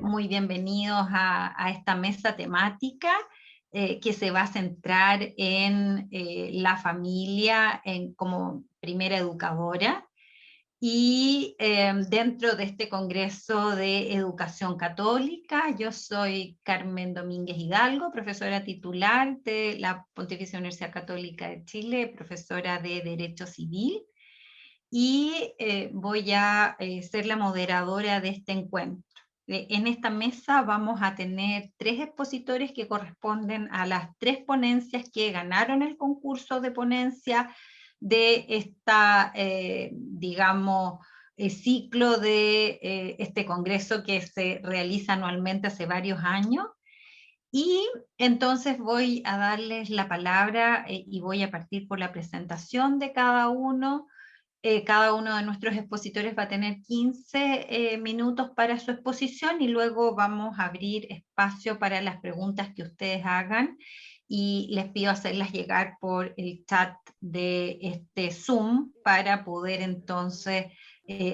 muy bienvenidos a esta mesa temática que se va a centrar en la familia como primera educadora. Y dentro de este Congreso de Educación Católica, yo soy Carmen Domínguez Hidalgo, profesora titular de la Pontificia Universidad Católica de Chile, profesora de Derecho Civil, y voy a ser la moderadora de este encuentro. En esta mesa vamos a tener 3 expositores que corresponden a las 3 ponencias que ganaron el concurso de ponencia de esta, digamos, ciclo de este congreso que se realiza anualmente hace varios años. Y entonces voy a darles la palabra y voy a partir por la presentación de cada uno. Cada uno de nuestros expositores va a tener 15 minutos para su exposición y luego vamos a abrir espacio para las preguntas que ustedes hagan y les pido hacerlas llegar por el chat de este Zoom para poder entonces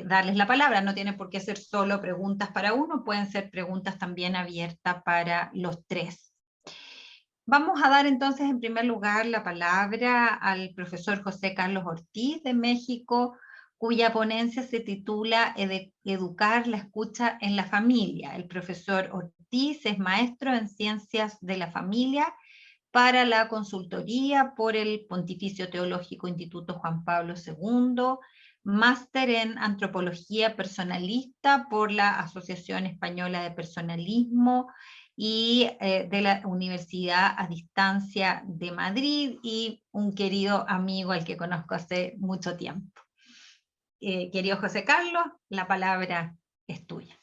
darles la palabra. No tiene por qué ser solo preguntas para uno, pueden ser preguntas también abiertas para los 3. Vamos a dar entonces en primer lugar la palabra al profesor José Carlos Ortiz de México, cuya ponencia se titula Educar la escucha en la familia. El profesor Ortiz es maestro en Ciencias de la Familia para la consultoría por el Pontificio Teológico Instituto Juan Pablo II, máster en Antropología Personalista por la Asociación Española de Personalismo y de la Universidad a Distancia de Madrid, y un querido amigo al que conozco hace mucho tiempo. Querido José Carlos, la palabra es tuya.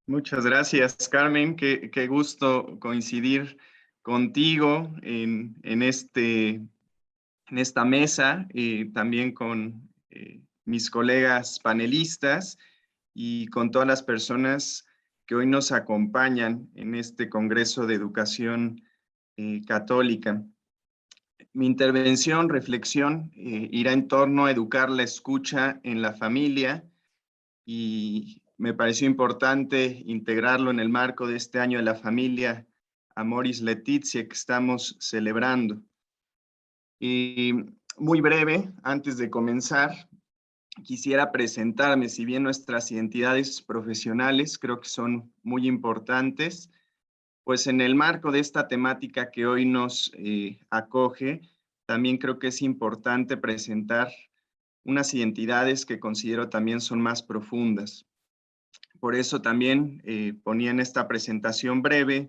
Muchas gracias, Carmen. Qué gusto coincidir contigo en esta mesa y también con mis colegas panelistas y con todas las personas que hoy nos acompañan en este Congreso de Educación Católica. Mi intervención, reflexión, irá en torno a educar la escucha en la familia, y me pareció importante integrarlo en el marco de este año de la familia Amoris Laetitia que estamos celebrando. Y muy breve, antes de comenzar, quisiera presentarme. Si bien nuestras identidades profesionales creo que son muy importantes, pues en el marco de esta temática que hoy nos acoge, también creo que es importante presentar unas identidades que considero también son más profundas. Por eso también ponía en esta presentación breve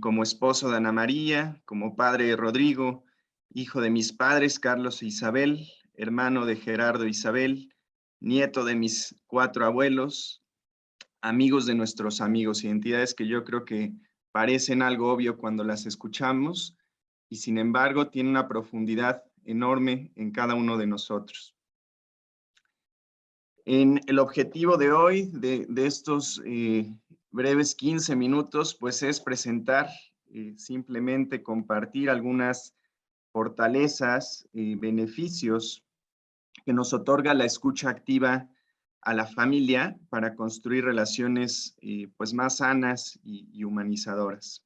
como esposo de Ana María, como padre de Rodrigo, hijo de mis padres Carlos e Isabel, hermano de Gerardo e Isabel, nieto de mis 4 abuelos, amigos de nuestros amigos, identidades que yo creo que parecen algo obvio cuando las escuchamos y sin embargo tienen una profundidad enorme en cada uno de nosotros. En el objetivo de hoy, de estos breves 15 minutos, pues es presentar, simplemente compartir algunas fortalezas y beneficios que nos otorga la escucha activa a la familia para construir relaciones pues más sanas y humanizadoras.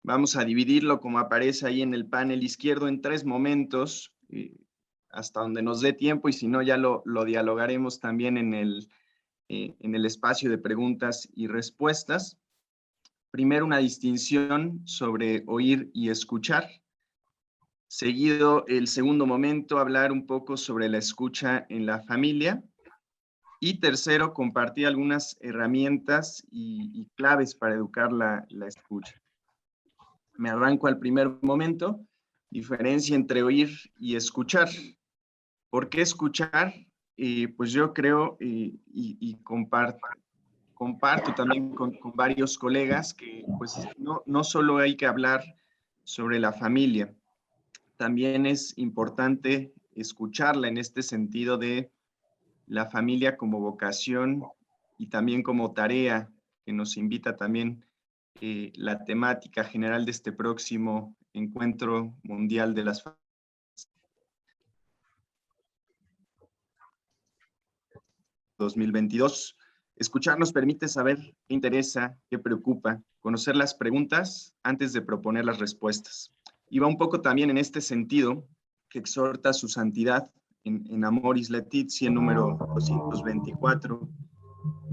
Vamos a dividirlo, como aparece ahí en el panel izquierdo, en 3 momentos, hasta donde nos dé tiempo, y si no ya lo dialogaremos también en el espacio de preguntas y respuestas. Primero, una distinción sobre oír y escuchar. Seguido, el segundo momento, hablar un poco sobre la escucha en la familia. Y tercero, compartir algunas herramientas y claves para educar la escucha. Me arranco al primer momento. Diferencia entre oír y escuchar. ¿Por qué escuchar? Pues yo creo y comparto también con varios colegas que pues no solo hay que hablar sobre la familia, también es importante escucharla en este sentido de la familia como vocación y también como tarea que nos invita también la temática general de este próximo Encuentro Mundial de las Familias. 2022. Escuchar nos permite saber qué interesa, qué preocupa, conocer las preguntas antes de proponer las respuestas. Y va un poco también en este sentido que exhorta su santidad en Amoris Laetitia, número 224.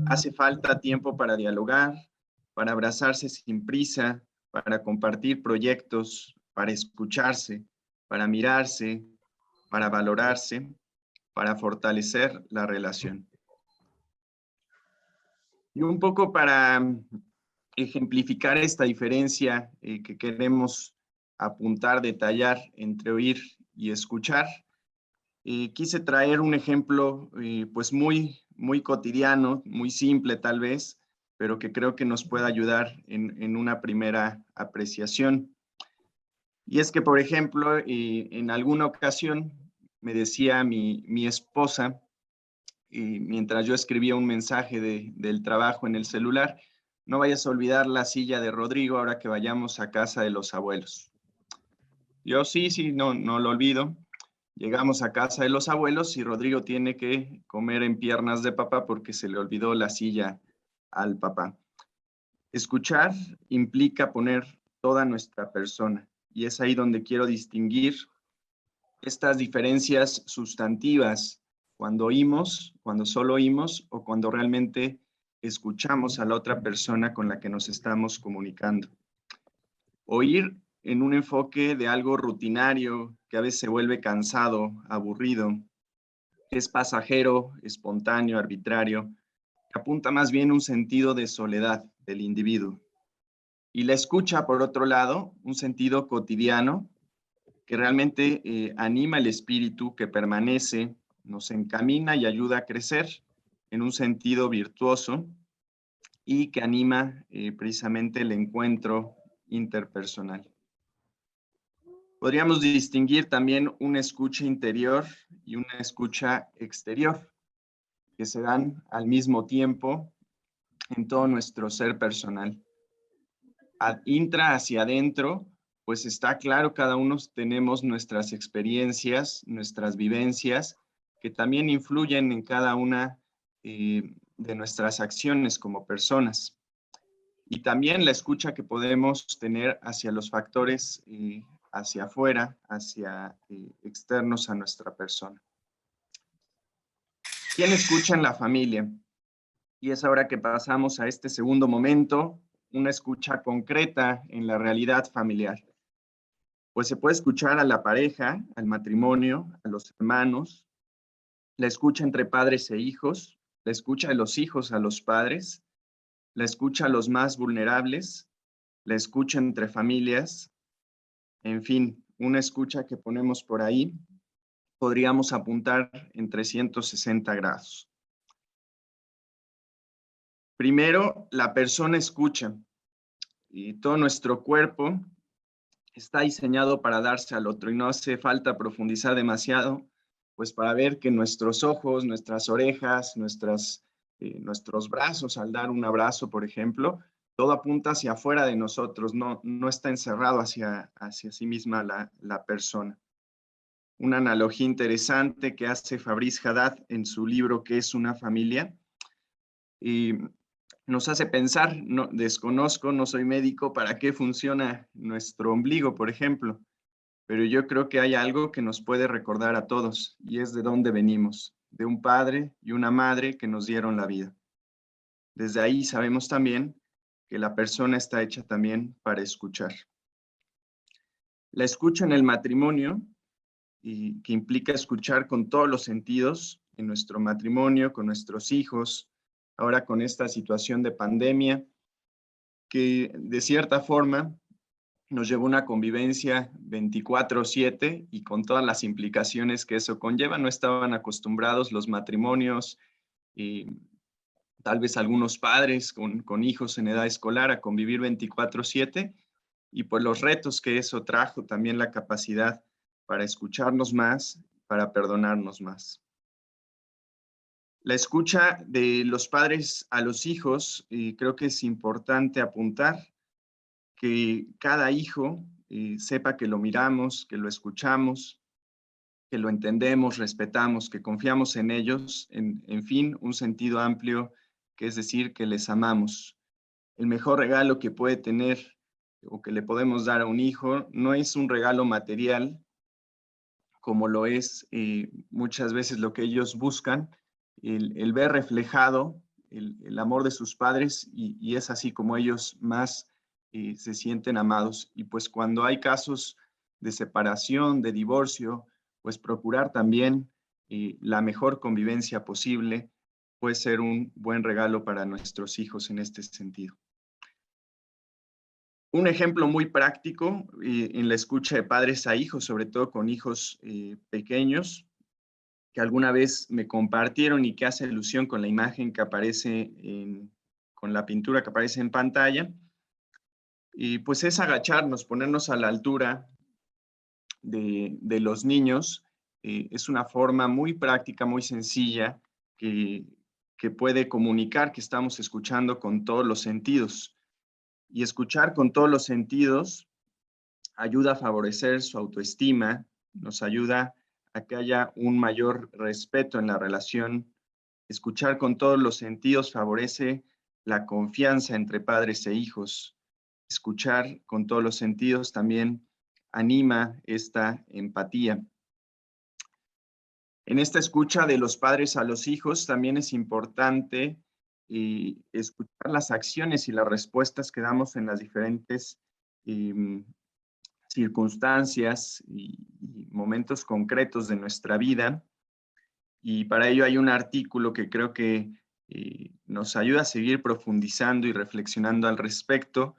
Hace falta tiempo para dialogar, para abrazarse sin prisa, para compartir proyectos, para escucharse, para mirarse, para valorarse, para fortalecer la relación. Y un poco para ejemplificar esta diferencia que queremos apuntar, detallar entre oír y escuchar, quise traer un ejemplo pues muy cotidiano, muy simple tal vez, pero que creo que nos puede ayudar en una primera apreciación. Y es que, por ejemplo, en alguna ocasión me decía mi esposa, mientras yo escribía un mensaje del trabajo en el celular, no vayas a olvidar la silla de Rodrigo ahora que vayamos a casa de los abuelos. Yo sí, no lo olvido. Llegamos a casa de los abuelos y Rodrigo tiene que comer en piernas de papá porque se le olvidó la silla al papá. Escuchar implica poner toda nuestra persona y es ahí donde quiero distinguir estas diferencias sustantivas cuando oímos, cuando solo oímos o cuando realmente escuchamos a la otra persona con la que nos estamos comunicando. Oír en un enfoque de algo rutinario que a veces se vuelve cansado, aburrido, es pasajero, espontáneo, arbitrario, que apunta más bien un sentido de soledad del individuo. Y la escucha, por otro lado, un sentido cotidiano que realmente anima el espíritu, que permanece, nos encamina y ayuda a crecer en un sentido virtuoso y que anima precisamente el encuentro interpersonal. Podríamos distinguir también una escucha interior y una escucha exterior, que se dan al mismo tiempo en todo nuestro ser personal. Ad intra, hacia adentro, pues está claro, cada uno tenemos nuestras experiencias, nuestras vivencias, que también influyen en cada una de nuestras acciones como personas. Y también la escucha que podemos tener hacia los factores hacia afuera, hacia externos a nuestra persona. ¿Quién escucha en la familia? Y es ahora que pasamos a este segundo momento, una escucha concreta en la realidad familiar. Pues se puede escuchar a la pareja, al matrimonio, a los hermanos, la escucha entre padres e hijos, la escucha de los hijos a los padres, la escucha a los más vulnerables, la escucha entre familias, en fin, una escucha que ponemos por ahí, podríamos apuntar en 360 grados. Primero, la persona escucha y todo nuestro cuerpo está diseñado para darse al otro y no hace falta profundizar demasiado, pues para ver que nuestros ojos, nuestras orejas, nuestros brazos al dar un abrazo, por ejemplo, todo apunta hacia afuera de nosotros, no está encerrado hacia sí misma la persona. Una analogía interesante que hace Fabrice Haddad en su libro ¿Qué es una familia? Y nos hace pensar, no, desconozco, no soy médico, para qué funciona nuestro ombligo, por ejemplo, pero yo creo que hay algo que nos puede recordar a todos y es de dónde venimos, de un padre y una madre que nos dieron la vida. Desde ahí sabemos también que la persona está hecha también para escuchar. La escucha en el matrimonio, y que implica escuchar con todos los sentidos en nuestro matrimonio, con nuestros hijos, ahora con esta situación de pandemia, que de cierta forma nos llevó a una convivencia 24/7 y con todas las implicaciones que eso conlleva. No estaban acostumbrados los matrimonios y tal vez algunos padres con hijos en edad escolar a convivir 24/7 y pues los retos que eso trajo, también la capacidad para escucharnos más, para perdonarnos más. La escucha de los padres a los hijos, creo que es importante apuntar que cada hijo sepa que lo miramos, que lo escuchamos, que lo entendemos, respetamos, que confiamos en ellos, en fin, un sentido amplio que es decir, que les amamos. El mejor regalo que puede tener o que le podemos dar a un hijo no es un regalo material, como lo es muchas veces lo que ellos buscan, el ver reflejado el amor de sus padres y es así como ellos más se sienten amados. Y pues cuando hay casos de separación, de divorcio, pues procurar también la mejor convivencia posible puede ser un buen regalo para nuestros hijos en este sentido. Un ejemplo muy práctico en la escucha de padres a hijos, sobre todo con hijos pequeños, que alguna vez me compartieron y que hace alusión con la imagen que aparece con la pintura que aparece en pantalla, y pues es agacharnos, ponernos a la altura de los niños. Es una forma muy práctica, muy sencilla, que puede comunicar que estamos escuchando con todos los sentidos. Y escuchar con todos los sentidos ayuda a favorecer su autoestima, nos ayuda a que haya un mayor respeto en la relación. Escuchar con todos los sentidos favorece la confianza entre padres e hijos. Escuchar con todos los sentidos también anima esta empatía. En esta escucha de los padres a los hijos también es importante escuchar las acciones y las respuestas que damos en las diferentes circunstancias y momentos concretos de nuestra vida. Y para ello hay un artículo que creo que nos ayuda a seguir profundizando y reflexionando al respecto.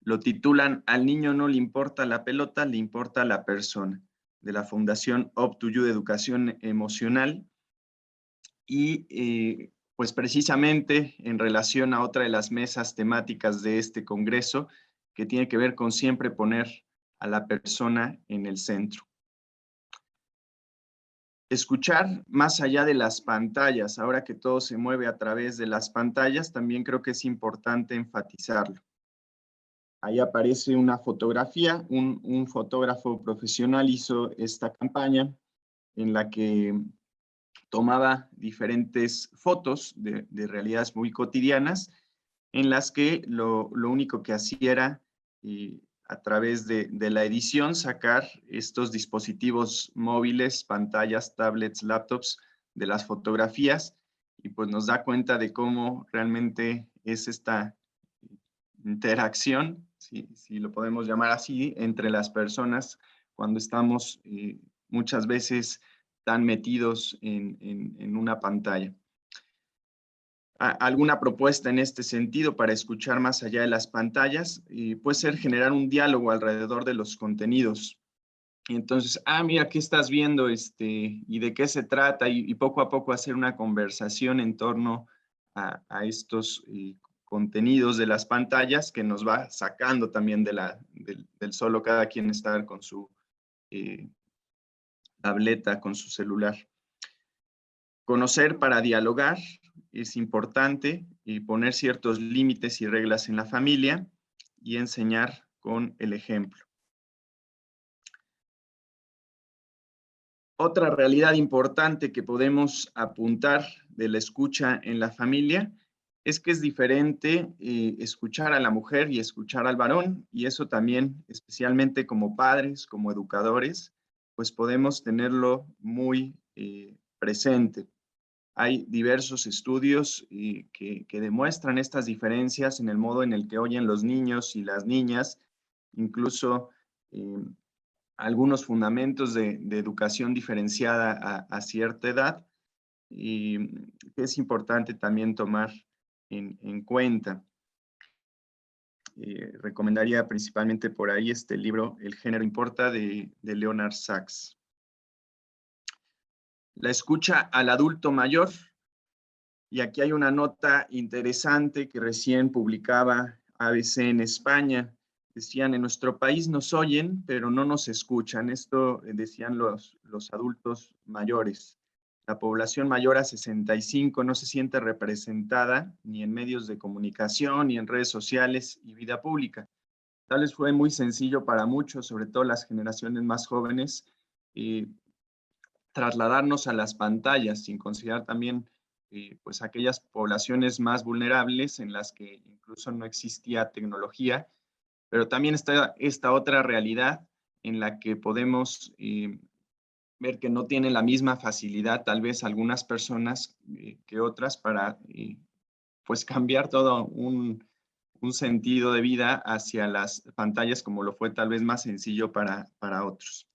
Lo titulan "Al niño no le importa la pelota, le importa la persona", de la Fundación Up to You de Educación Emocional. Y pues precisamente en relación a otra de las mesas temáticas de este congreso, que tiene que ver con siempre poner a la persona en el centro. Escuchar más allá de las pantallas, ahora que todo se mueve a través de las pantallas, también creo que es importante enfatizarlo. Ahí aparece una fotografía, un fotógrafo profesional hizo esta campaña en la que tomaba diferentes fotos de realidades muy cotidianas, en las que lo único que hacía era, a través de la edición, sacar estos dispositivos móviles, pantallas, tablets, laptops, de las fotografías, y pues nos da cuenta de cómo realmente es esta interacción, si lo podemos llamar así, entre las personas cuando estamos muchas veces tan metidos en una pantalla. Alguna propuesta en este sentido para escuchar más allá de las pantallas puede ser generar un diálogo alrededor de los contenidos. Y entonces, mira, ¿qué estás viendo? ¿Y de qué se trata? Y poco a poco hacer una conversación en torno a estos contenidos de las pantallas, que nos va sacando también del solo cada quien estar con su tableta, con su celular. Conocer para dialogar es importante, y poner ciertos límites y reglas en la familia y enseñar con el ejemplo. Otra realidad importante que podemos apuntar de la escucha en la familia es que es diferente escuchar a la mujer y escuchar al varón, y eso también, especialmente como padres, como educadores, pues podemos tenerlo muy presente. Hay diversos estudios que demuestran estas diferencias en el modo en el que oyen los niños y las niñas, incluso algunos fundamentos de educación diferenciada a cierta edad, y que es importante también tomar en cuenta. Recomendaría principalmente por ahí este libro, El género importa, de Leonard Sachs. La escucha al adulto mayor. Y aquí hay una nota interesante que recién publicaba ABC en España. Decían: en nuestro país nos oyen, pero no nos escuchan. Esto decían los adultos mayores. La población mayor a 65 no se siente representada ni en medios de comunicación, ni en redes sociales y vida pública. Tal vez fue muy sencillo para muchos, sobre todo las generaciones más jóvenes, trasladarnos a las pantallas, sin considerar también pues aquellas poblaciones más vulnerables en las que incluso no existía tecnología, pero también está esta otra realidad en la que podemos ver que no tienen la misma facilidad tal vez algunas personas que otras para pues cambiar todo un sentido de vida hacia las pantallas como lo fue tal vez más sencillo para otros.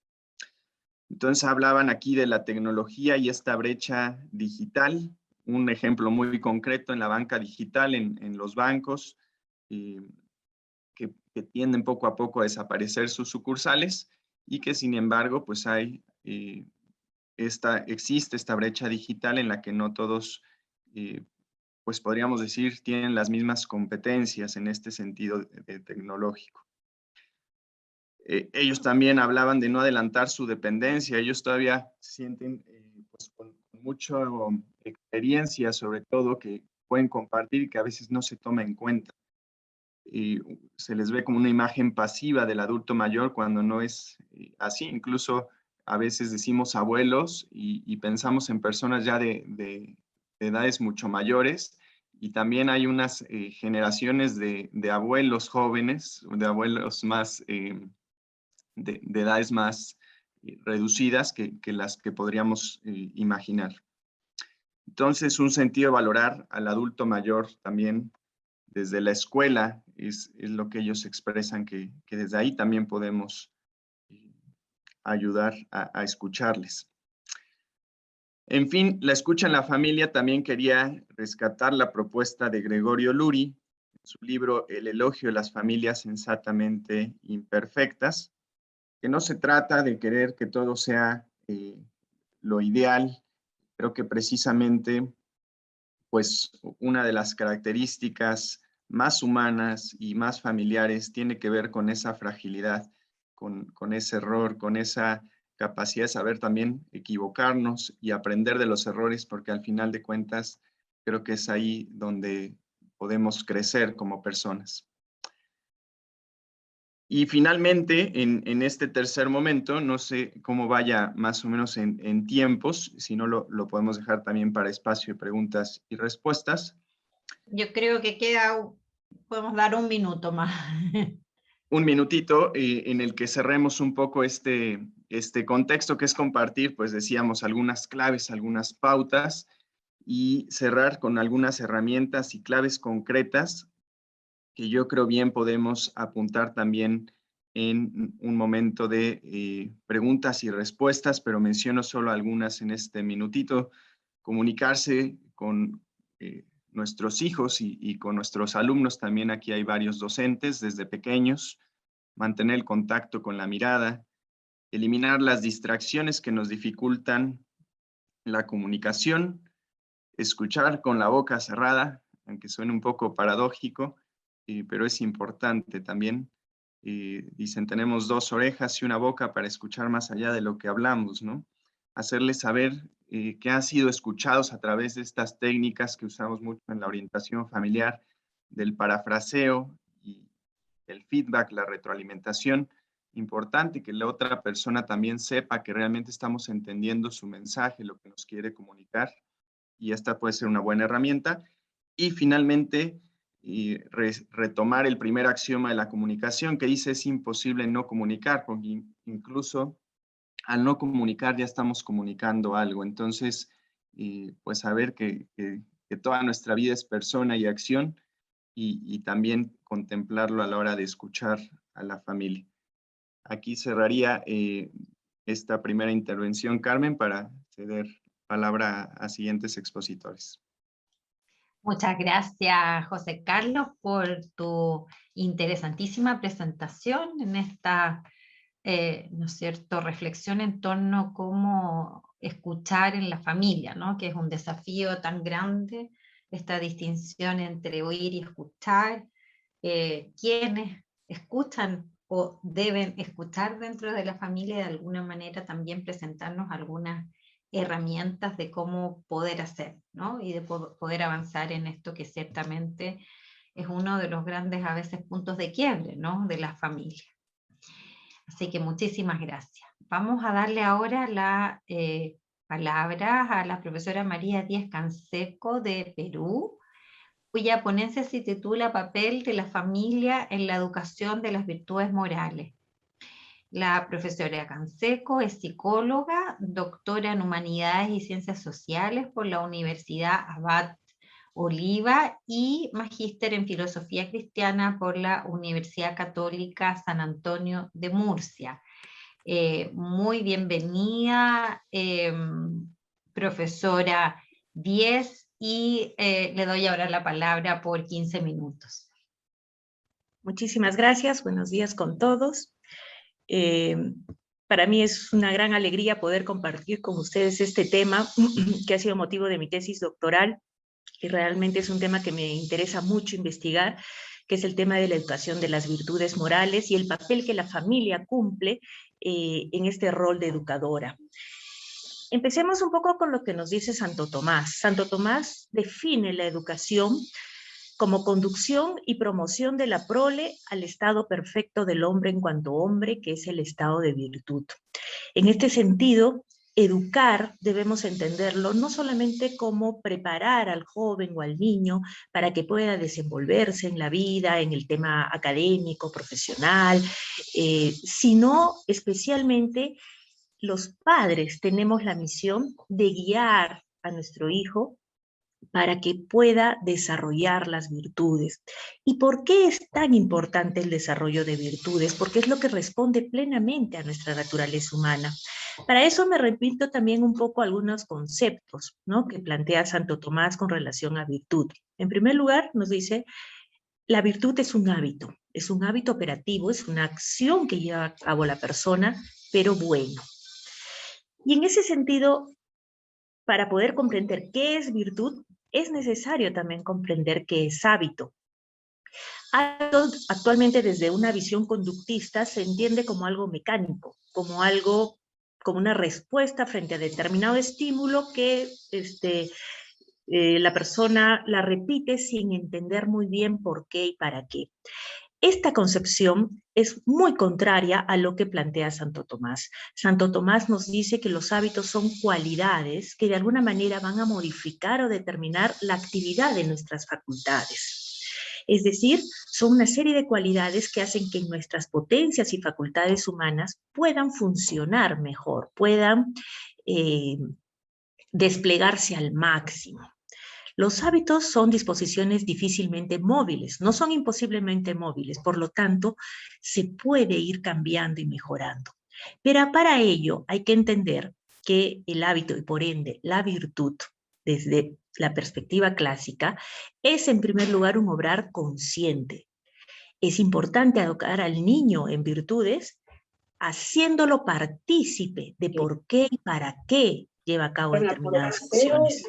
Entonces hablaban aquí de la tecnología y esta brecha digital, un ejemplo muy concreto en la banca digital, en los bancos, que tienden poco a poco a desaparecer sus sucursales y que sin embargo pues existe esta brecha digital en la que no todos, pues podríamos decir, tienen las mismas competencias en este sentido tecnológico. Ellos también hablaban de no adelantar su dependencia, ellos todavía sienten pues, con mucha experiencia sobre todo que pueden compartir y que a veces no se toma en cuenta. Y se les ve como una imagen pasiva del adulto mayor cuando no es así. Incluso a veces decimos abuelos y pensamos en personas ya de edades mucho mayores, y también hay unas generaciones de abuelos jóvenes, de abuelos más de edades más reducidas que las que podríamos imaginar. Entonces, un sentido de valorar al adulto mayor también desde la escuela es lo que ellos expresan, que desde ahí también podemos ayudar a escucharles. En fin, la escucha en la familia también quería rescatar la propuesta de Gregorio Luri, en su libro El elogio de las familias sensatamente imperfectas, que no se trata de querer que todo sea lo ideal. Creo que precisamente pues una de las características más humanas y más familiares tiene que ver con esa fragilidad, con ese error, con esa capacidad de saber también equivocarnos y aprender de los errores, porque al final de cuentas creo que es ahí donde podemos crecer como personas. Y finalmente, en este tercer momento, no sé cómo vaya más o menos en tiempos, si no lo podemos dejar también para espacio de preguntas y respuestas. Yo creo que podemos dar un minuto más. Un minutito en el que cerremos un poco este contexto, que es compartir, pues decíamos, algunas claves, algunas pautas, y cerrar con algunas herramientas y claves concretas que yo creo bien podemos apuntar también en un momento de preguntas y respuestas, pero menciono solo algunas en este minutito. Comunicarse con nuestros hijos y con nuestros alumnos, también aquí hay varios docentes desde pequeños, mantener el contacto con la mirada, eliminar las distracciones que nos dificultan la comunicación, escuchar con la boca cerrada, aunque suene un poco paradójico, pero es importante también. Dicen, tenemos dos orejas y una boca para escuchar más allá de lo que hablamos, ¿no? Hacerles saber que han sido escuchados a través de estas técnicas que usamos mucho en la orientación familiar, del parafraseo y el feedback, la retroalimentación. Importante que la otra persona también sepa que realmente estamos entendiendo su mensaje, lo que nos quiere comunicar, y esta puede ser una buena herramienta. Y finalmente, retomar el primer axioma de la comunicación, que dice es imposible no comunicar, porque incluso al no comunicar ya estamos comunicando algo. Entonces, pues saber que toda nuestra vida es persona y acción, y también contemplarlo a la hora de escuchar a la familia. Aquí cerraría esta primera intervención, Carmen, para ceder palabra a siguientes expositores. Muchas gracias, José Carlos, por tu interesantísima presentación en esta, ¿no es cierto?, reflexión en torno a cómo escuchar en la familia, ¿no?, que es un desafío tan grande, esta distinción entre oír y escuchar, quienes escuchan o deben escuchar dentro de la familia, de alguna manera también presentarnos algunas herramientas de cómo poder hacer, ¿no? Y de poder avanzar en esto que ciertamente es uno de los grandes a veces puntos de quiebre, ¿no?, de la familia. Así que muchísimas gracias. Vamos a darle ahora la palabras a la profesora María Díaz Canseco de Perú, cuya ponencia se titula Papel de la familia en la educación de las virtudes morales. La profesora Canseco es psicóloga, doctora en Humanidades y Ciencias Sociales por la Universidad Abad Oliva y magíster en Filosofía Cristiana por la Universidad Católica San Antonio de Murcia. Muy bienvenida, profesora Díez, y le doy ahora la palabra por 15 minutos. Muchísimas gracias, buenos días con todos. Para mí es una gran alegría poder compartir con ustedes este tema que ha sido motivo de mi tesis doctoral y realmente es un tema que me interesa mucho investigar, que es el tema de la educación de las virtudes morales y el papel que la familia cumple en este rol de educadora. Empecemos un poco con lo que nos dice Santo Tomás. Santo Tomás define la educación como conducción y promoción de la prole al estado perfecto del hombre en cuanto hombre, que es el estado de virtud. En este sentido, educar debemos entenderlo no solamente como preparar al joven o al niño para que pueda desenvolverse en la vida, en el tema académico, profesional, sino especialmente los padres tenemos la misión de guiar a nuestro hijo para que pueda desarrollar las virtudes. ¿Y por qué es tan importante el desarrollo de virtudes? Porque es lo que responde plenamente a nuestra naturaleza humana. Para eso me repito también un poco algunos conceptos, ¿no?, que plantea Santo Tomás con relación a virtud. En primer lugar, nos dice, la virtud es un hábito operativo, es una acción que lleva a cabo la persona, pero bueno. Y en ese sentido, para poder comprender qué es virtud, es necesario también comprender qué es hábito. Actualmente, desde una visión conductista, se entiende como algo mecánico, como una respuesta frente a determinado estímulo que la persona la repite sin entender muy bien por qué y para qué. Esta concepción es muy contraria a lo que plantea Santo Tomás. Santo Tomás nos dice que los hábitos son cualidades que de alguna manera van a modificar o determinar la actividad de nuestras facultades. Es decir, son una serie de cualidades que hacen que nuestras potencias y facultades humanas puedan funcionar mejor, puedan desplegarse al máximo. Los hábitos son disposiciones difícilmente móviles, no son imposiblemente móviles, por lo tanto, se puede ir cambiando y mejorando. Pero para ello hay que entender que el hábito y por ende la virtud, desde la perspectiva clásica, es en primer lugar un obrar consciente. Es importante educar al niño en virtudes, haciéndolo partícipe de por qué y para qué lleva a cabo determinadas acciones.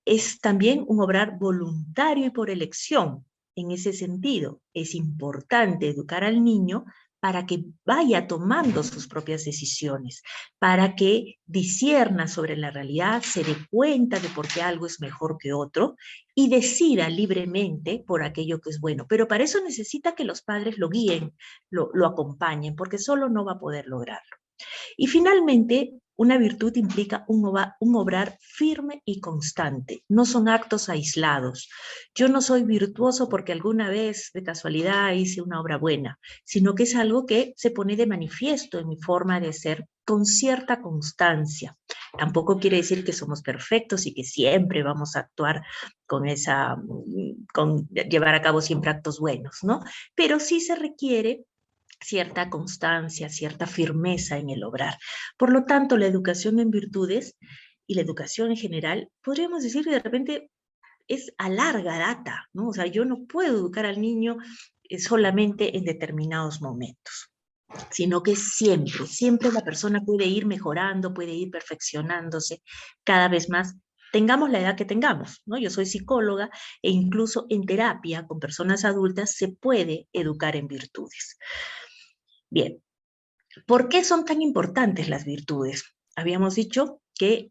Es también un obrar voluntario y por elección. En ese sentido, es importante educar al niño para que vaya tomando sus propias decisiones, para que discierna sobre la realidad, se dé cuenta de por qué algo es mejor que otro y decida libremente por aquello que es bueno. Pero para eso necesita que los padres lo guíen, lo acompañen, porque solo no va a poder lograrlo. Y finalmente, una virtud implica un obrar firme y constante. No son actos aislados. Yo no soy virtuoso porque alguna vez de casualidad hice una obra buena, sino que es algo que se pone de manifiesto en mi forma de ser con cierta constancia. Tampoco quiere decir que somos perfectos y que siempre vamos a actuar con llevar a cabo siempre actos buenos, ¿no? Pero sí se requiere cierta constancia, cierta firmeza en el obrar. Por lo tanto, la educación en virtudes y la educación en general, podríamos decir que de repente es a larga data, ¿no? O sea, yo no puedo educar al niño solamente en determinados momentos, sino que siempre la persona puede ir mejorando, puede ir perfeccionándose cada vez más, tengamos la edad que tengamos, ¿no? Yo soy psicóloga e incluso en terapia con personas adultas se puede educar en virtudes. Bien, ¿por qué son tan importantes las virtudes? Habíamos dicho que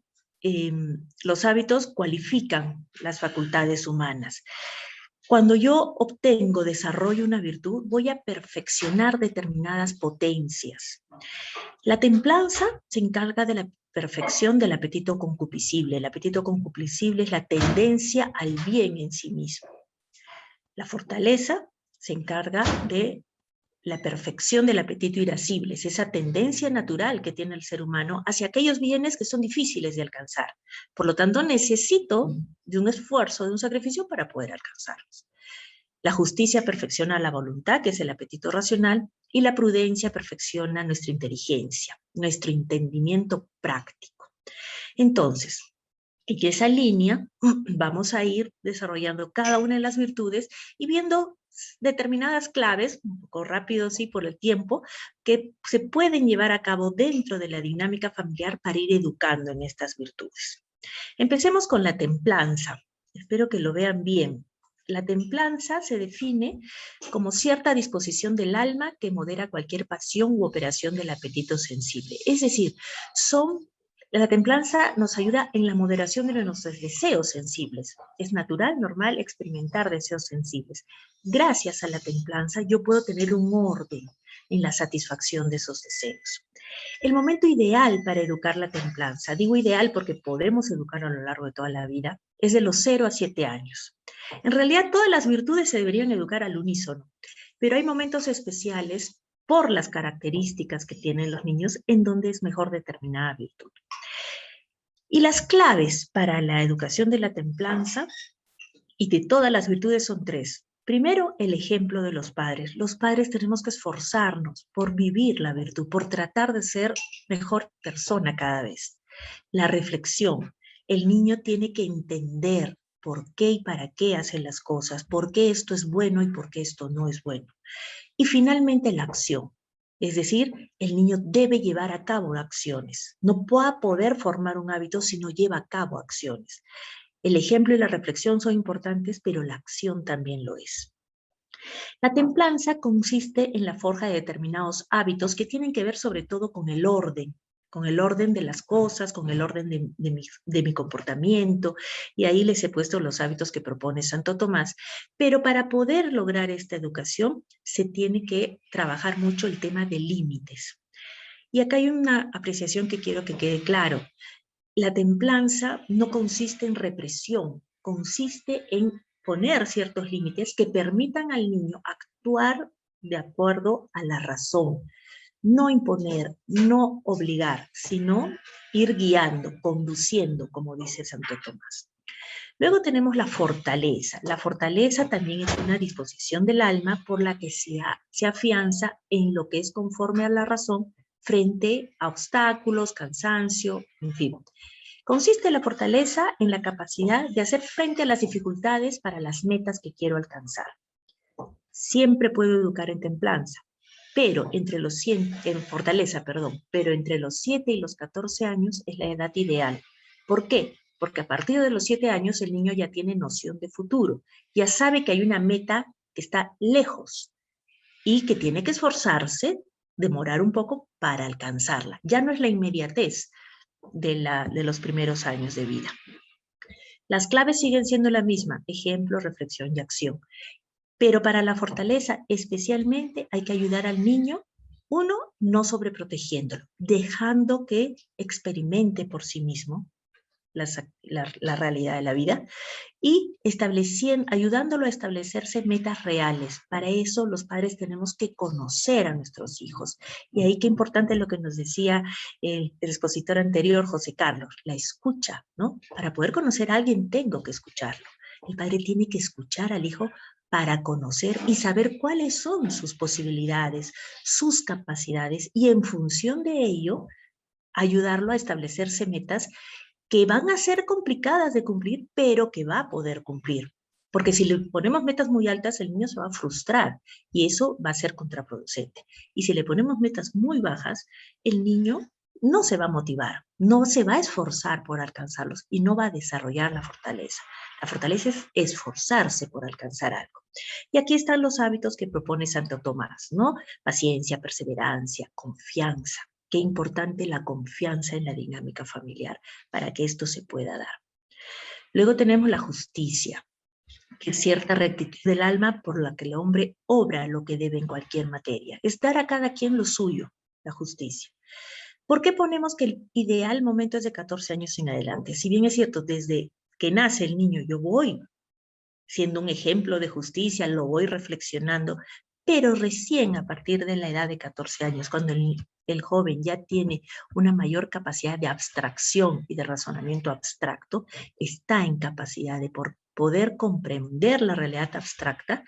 los hábitos cualifican las facultades humanas. Cuando yo obtengo, desarrollo una virtud, voy a perfeccionar determinadas potencias. La templanza se encarga de la perfección del apetito concupiscible. El apetito concupiscible es la tendencia al bien en sí mismo. La fortaleza se encarga de la perfección del apetito irascible, es esa tendencia natural que tiene el ser humano hacia aquellos bienes que son difíciles de alcanzar. Por lo tanto, necesito de un esfuerzo, de un sacrificio para poder alcanzarlos. La justicia perfecciona la voluntad, que es el apetito racional, y la prudencia perfecciona nuestra inteligencia, nuestro entendimiento práctico. Entonces, en esa línea vamos a ir desarrollando cada una de las virtudes y viendo determinadas claves, un poco rápido sí por el tiempo, que se pueden llevar a cabo dentro de la dinámica familiar para ir educando en estas virtudes. Empecemos con la templanza. Espero que lo vean bien. La templanza se define como cierta disposición del alma que modera cualquier pasión u operación del apetito sensible. Es decir, la templanza nos ayuda en la moderación de nuestros deseos sensibles. Es natural, normal, experimentar deseos sensibles. Gracias a la templanza yo puedo tener un orden en la satisfacción de esos deseos. El momento ideal para educar la templanza, digo ideal porque podemos educarlo a lo largo de toda la vida, es de los 0 a 7 años. En realidad todas las virtudes se deberían educar al unísono, pero hay momentos especiales por las características que tienen los niños en donde es mejor determinada virtud. Y las claves para la educación de la templanza y de todas las virtudes son 3. Primero, el ejemplo de los padres. Los padres tenemos que esforzarnos por vivir la virtud, por tratar de ser mejor persona cada vez. La reflexión. El niño tiene que entender por qué y para qué hacen las cosas, por qué esto es bueno y por qué esto no es bueno. Y finalmente, la acción. Es decir, el niño debe llevar a cabo acciones. No va a poder formar un hábito si no lleva a cabo acciones. El ejemplo y la reflexión son importantes, pero la acción también lo es. La templanza consiste en la forja de determinados hábitos que tienen que ver sobre todo con el orden de las cosas, con el orden de mi comportamiento, y ahí les he puesto los hábitos que propone Santo Tomás, pero para poder lograr esta educación se tiene que trabajar mucho el tema de límites. Y acá hay una apreciación que quiero que quede claro. La templanza no consiste en represión, consiste en poner ciertos límites que permitan al niño actuar de acuerdo a la razón. No imponer, no obligar, sino ir guiando, conduciendo, como dice Santo Tomás. Luego tenemos la fortaleza. La fortaleza también es una disposición del alma por la que se afianza en lo que es conforme a la razón frente a obstáculos, cansancio, en fin. Consiste la fortaleza en la capacidad de hacer frente a las dificultades para las metas que quiero alcanzar. Siempre puedo educar en templanza, pero entre los 7 y los 14 años es la edad ideal. ¿Por qué? Porque a partir de los 7 años el niño ya tiene noción de futuro, ya sabe que hay una meta que está lejos y que tiene que esforzarse, demorar un poco para alcanzarla. Ya no es la inmediatez de los primeros años de vida. Las claves siguen siendo la misma, ejemplo, reflexión y acción. Pero para la fortaleza especialmente hay que ayudar al niño, uno, no sobreprotegiéndolo, dejando que experimente por sí mismo la realidad de la vida y ayudándolo a establecerse metas reales. Para eso los padres tenemos que conocer a nuestros hijos. Y ahí qué importante lo que nos decía el expositor anterior, José Carlos, la escucha, ¿no? Para poder conocer a alguien tengo que escucharlo. El padre tiene que escuchar al hijo para conocer y saber cuáles son sus posibilidades, sus capacidades y en función de ello ayudarlo a establecerse metas que van a ser complicadas de cumplir, pero que va a poder cumplir. Porque si le ponemos metas muy altas, el niño se va a frustrar y eso va a ser contraproducente. Y si le ponemos metas muy bajas, el niño no se va a motivar, no se va a esforzar por alcanzarlos y no va a desarrollar la fortaleza. La fortaleza es esforzarse por alcanzar algo. Y aquí están los hábitos que propone Santo Tomás, ¿no? Paciencia, perseverancia, confianza. Qué importante la confianza en la dinámica familiar para que esto se pueda dar. Luego tenemos la justicia. que es cierta rectitud del alma por la que el hombre obra lo que debe en cualquier materia. Es dar a cada quien lo suyo, la justicia. ¿Por qué ponemos que el ideal momento es de 14 años en adelante? Si bien es cierto, desde que nace el niño yo voy siendo un ejemplo de justicia, lo voy reflexionando, pero recién a partir de la edad de 14 años, cuando el joven ya tiene una mayor capacidad de abstracción y de razonamiento abstracto, está en capacidad de poder comprender la realidad abstracta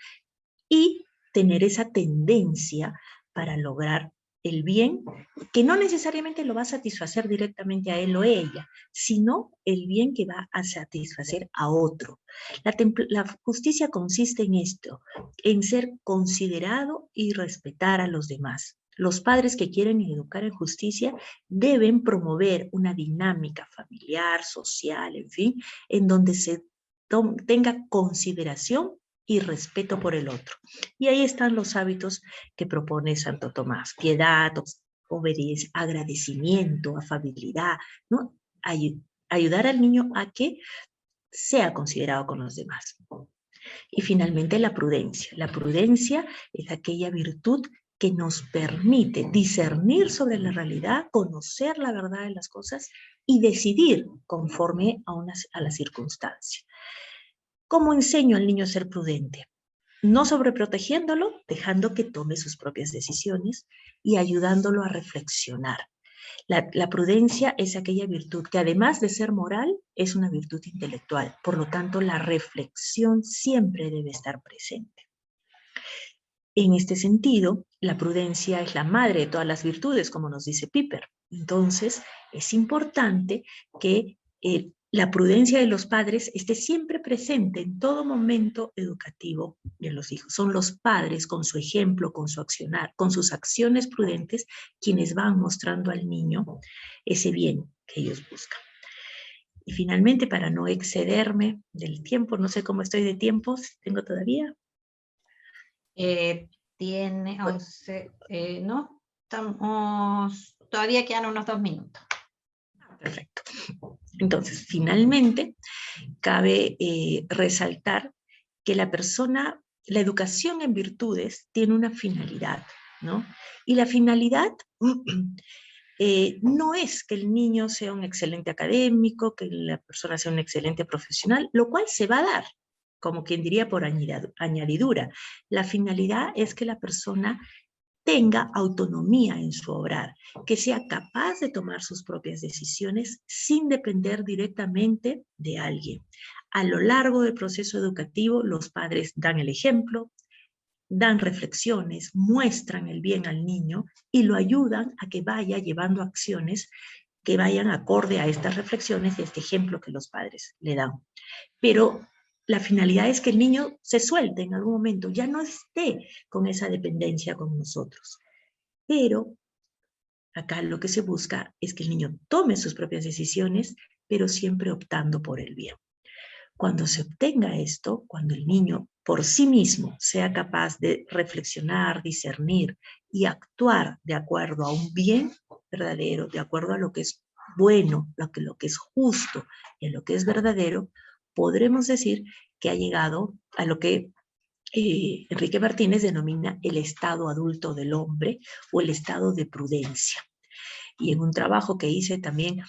y tener esa tendencia para lograr el bien, que no necesariamente lo va a satisfacer directamente a él o ella, sino el bien que va a satisfacer a otro. La justicia consiste en esto, en ser considerado y respetar a los demás. Los padres que quieren educar en justicia deben promover una dinámica familiar, social, en fin, en donde se tenga consideración y respeto por el otro. Y ahí están los hábitos que propone Santo Tomás: piedad, obediencia, agradecimiento, afabilidad, ¿no? Ayudar al niño a que sea considerado con los demás. Y finalmente la prudencia. La prudencia es aquella virtud que nos permite discernir sobre la realidad, conocer la verdad de las cosas y decidir conforme a la circunstancia. ¿Cómo enseño al niño a ser prudente? No sobreprotegiéndolo, dejando que tome sus propias decisiones y ayudándolo a reflexionar. La prudencia es aquella virtud que, además de ser moral, es una virtud intelectual. Por lo tanto, la reflexión siempre debe estar presente. En este sentido, la prudencia es la madre de todas las virtudes, como nos dice Piper. Entonces, es importante que la prudencia de los padres esté siempre presente en todo momento educativo de los hijos. Son los padres, con su ejemplo, con su accionar, con sus acciones prudentes, quienes van mostrando al niño ese bien que ellos buscan. Y finalmente, para no excederme del tiempo, no sé cómo estoy de tiempo, ¿tengo todavía? Tiene 11, no, todavía quedan unos 2 minutos. Perfecto. Entonces, finalmente, cabe resaltar que la educación en virtudes tiene una finalidad, ¿no? Y la finalidad no es que el niño sea un excelente académico, que la persona sea un excelente profesional, lo cual se va a dar, como quien diría por añadidura. La finalidad es que la persona tenga autonomía en su obrar, que sea capaz de tomar sus propias decisiones sin depender directamente de alguien. A lo largo del proceso educativo, los padres dan el ejemplo, dan reflexiones, muestran el bien al niño y lo ayudan a que vaya llevando acciones que vayan acorde a estas reflexiones y a este ejemplo que los padres le dan. Pero la finalidad es que el niño se suelte en algún momento, ya no esté con esa dependencia con nosotros. Pero acá lo que se busca es que el niño tome sus propias decisiones, pero siempre optando por el bien. Cuando se obtenga esto, cuando el niño por sí mismo sea capaz de reflexionar, discernir y actuar de acuerdo a un bien verdadero, de acuerdo a lo que es bueno, lo que es justo y a lo que es verdadero, podremos decir que ha llegado a lo que Enrique Martínez denomina el estado adulto del hombre o el estado de prudencia. Y en un trabajo que hice también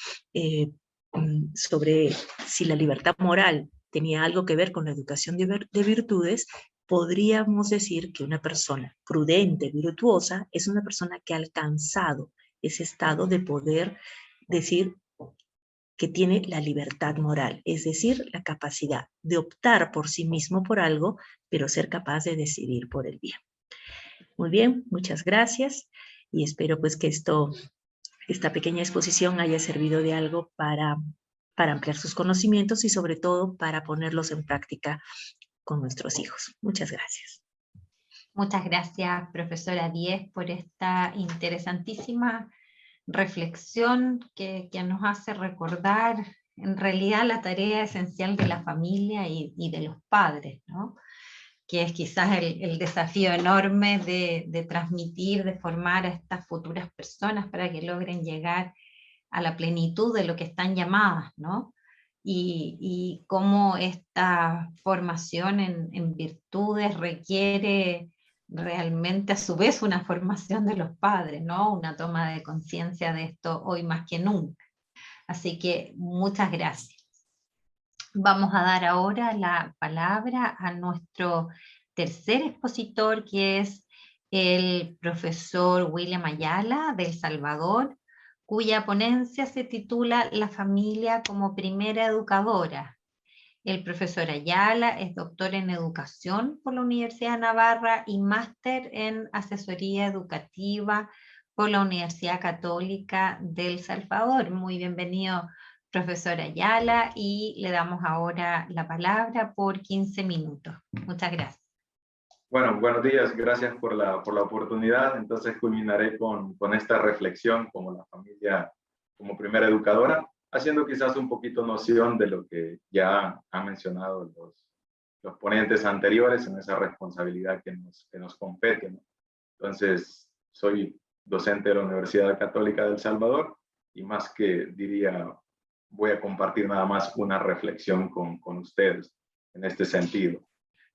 sobre si la libertad moral tenía algo que ver con la educación de virtudes, podríamos decir que una persona prudente, virtuosa, es una persona que ha alcanzado ese estado de poder decir que tiene la libertad moral, es decir, la capacidad de optar por sí mismo por algo, pero ser capaz de decidir por el bien. Muy bien, muchas gracias y espero pues que esta pequeña exposición haya servido de algo para ampliar sus conocimientos y sobre todo para ponerlos en práctica con nuestros hijos. Muchas gracias. Muchas gracias, profesora Díez, por esta interesantísima reflexión que nos hace recordar en realidad la tarea esencial de la familia y de los padres, ¿no? Que es quizás el desafío enorme de transmitir, de formar a estas futuras personas para que logren llegar a la plenitud de lo que están llamadas, ¿no? y cómo esta formación en virtudes requiere realmente a su vez una formación de los padres, ¿no? Una toma de conciencia de esto hoy más que nunca. Así que muchas gracias. Vamos a dar ahora la palabra a nuestro tercer expositor, que es el profesor William Ayala, de El Salvador, cuya ponencia se titula La familia como primera educadora. El profesor Ayala es doctor en educación por la Universidad de Navarra y máster en asesoría educativa por la Universidad Católica del Salvador. Muy bienvenido, profesor Ayala, y le damos ahora la palabra por 15 minutos. Muchas gracias. Bueno, buenos días, gracias por la oportunidad. Entonces culminaré con esta reflexión como la familia como primera educadora, haciendo quizás un poquito noción de lo que ya han mencionado los ponentes anteriores en esa responsabilidad que nos compete, ¿no? Entonces, soy docente de la Universidad Católica del Salvador y más que diría, voy a compartir nada más una reflexión con ustedes en este sentido.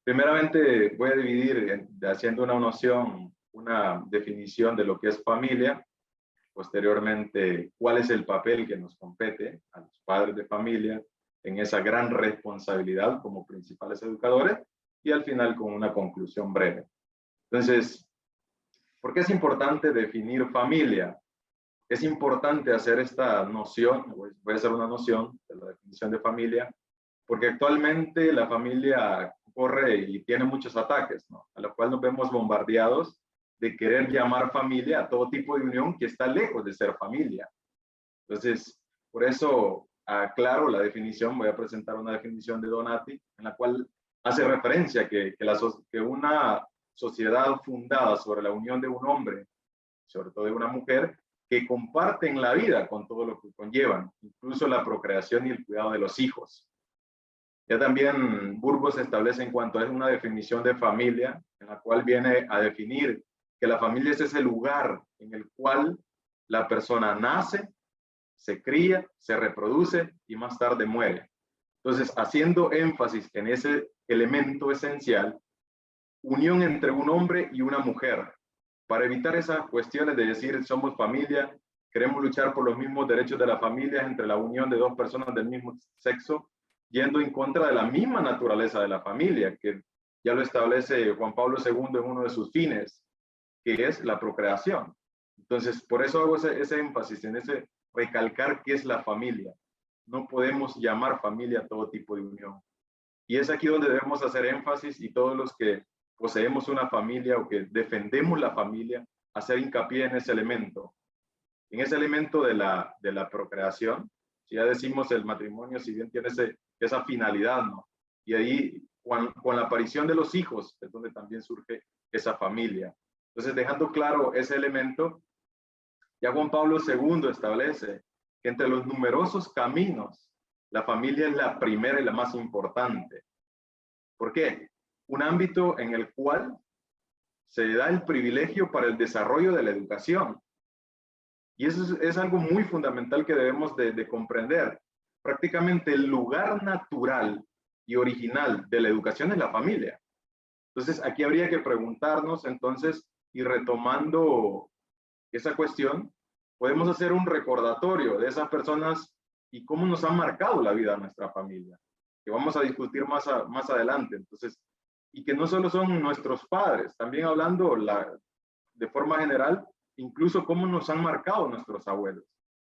Primeramente voy a dividir haciendo una noción, una definición de lo que es familia. Posteriormente, cuál es el papel que nos compete a los padres de familia en esa gran responsabilidad como principales educadores, y al final con una conclusión breve. Entonces, ¿por qué es importante definir familia? Es importante hacer esta noción, voy a hacer una noción de la definición de familia, porque actualmente la familia corre y tiene muchos ataques, ¿no? A los cuales nos vemos bombardeados de querer llamar familia a todo tipo de unión que está lejos de ser familia. Entonces, por eso aclaro la definición, voy a presentar una definición de Donati, en la cual hace referencia que una sociedad fundada sobre la unión de un hombre, sobre todo de una mujer, que comparten la vida con todo lo que conllevan, incluso la procreación y el cuidado de los hijos. Ya también Burgos establece en cuanto a una definición de familia, en la cual viene a definir que la familia es ese lugar en el cual la persona nace, se cría, se reproduce y más tarde muere. Entonces, haciendo énfasis en ese elemento esencial, unión entre un hombre y una mujer, para evitar esas cuestiones de decir somos familia, queremos luchar por los mismos derechos de la familia entre la unión de dos personas del mismo sexo, yendo en contra de la misma naturaleza de la familia, que ya lo establece Juan Pablo II en uno de sus fines, que es la procreación. Entonces, por eso hago ese énfasis en ese recalcar qué es la familia. No podemos llamar familia a todo tipo de unión. Y es aquí donde debemos hacer énfasis, y todos los que poseemos una familia o que defendemos la familia, hacer hincapié en ese elemento de la procreación. Si ya decimos el matrimonio, si bien tiene esa finalidad, ¿no? Y ahí, con la aparición de los hijos, es donde también surge esa familia. Entonces, dejando claro ese elemento, ya Juan Pablo II establece que entre los numerosos caminos, la familia es la primera y la más importante. ¿Por qué? Un ámbito en el cual se da el privilegio para el desarrollo de la educación. Y eso es algo muy fundamental que debemos de comprender. Prácticamente el lugar natural y original de la educación es la familia. Entonces, aquí habría que preguntarnos, entonces, y retomando esa cuestión, podemos hacer un recordatorio de esas personas y cómo nos han marcado la vida a nuestra familia, que vamos a discutir más adelante. Entonces, y que no solo son nuestros padres, también hablando de forma general, incluso cómo nos han marcado nuestros abuelos,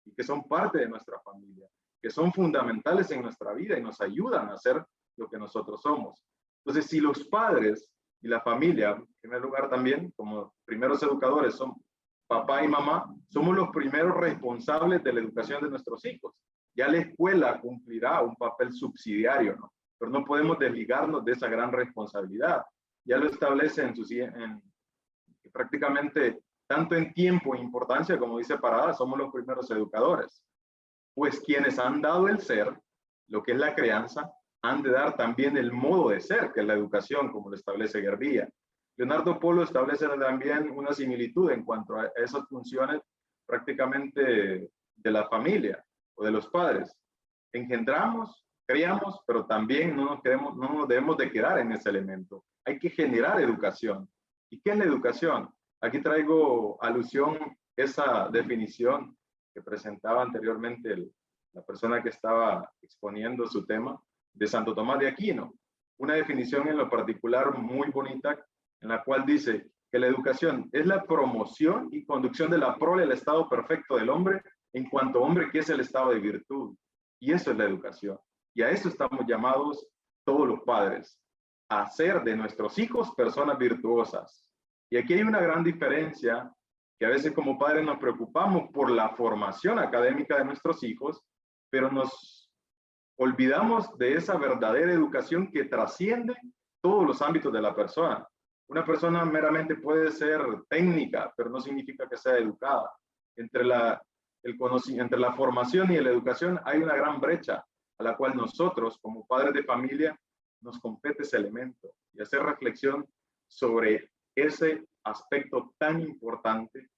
y que son parte de nuestra familia, que son fundamentales en nuestra vida y nos ayudan a ser lo que nosotros somos. Entonces, si los padres y la familia, en primer lugar también, como primeros educadores, son papá y mamá, somos los primeros responsables de la educación de nuestros hijos. Ya la escuela cumplirá un papel subsidiario, ¿no? Pero no podemos desligarnos de esa gran responsabilidad. Ya lo establece prácticamente tanto en tiempo e importancia, como dice Parada, somos los primeros educadores. Pues quienes han dado el ser, lo que es la crianza, han de dar también el modo de ser, que es la educación, como lo establece Guervilla. Leonardo Polo establece también una similitud en cuanto a esas funciones prácticamente de la familia o de los padres, engendramos, criamos, pero también no nos debemos de quedar en ese elemento. Hay que generar educación. ¿Y qué es la educación? Aquí traigo alusión esa definición que presentaba anteriormente la persona que estaba exponiendo su tema, de Santo Tomás de Aquino. Una definición en lo particular muy bonita, en la cual dice que la educación es la promoción y conducción de la prole al estado perfecto del hombre, en cuanto hombre que es el estado de virtud. Y eso es la educación. Y a eso estamos llamados todos los padres, a hacer de nuestros hijos personas virtuosas. Y aquí hay una gran diferencia, que a veces como padres nos preocupamos por la formación académica de nuestros hijos, pero nos olvidamos de esa verdadera educación que trasciende todos los ámbitos de la persona. Una persona meramente puede ser técnica, pero no significa que sea educada. Entre la formación y la educación hay una gran brecha a la cual nosotros, como padres de familia, nos compete ese elemento y hacer reflexión sobre ese aspecto tan importante.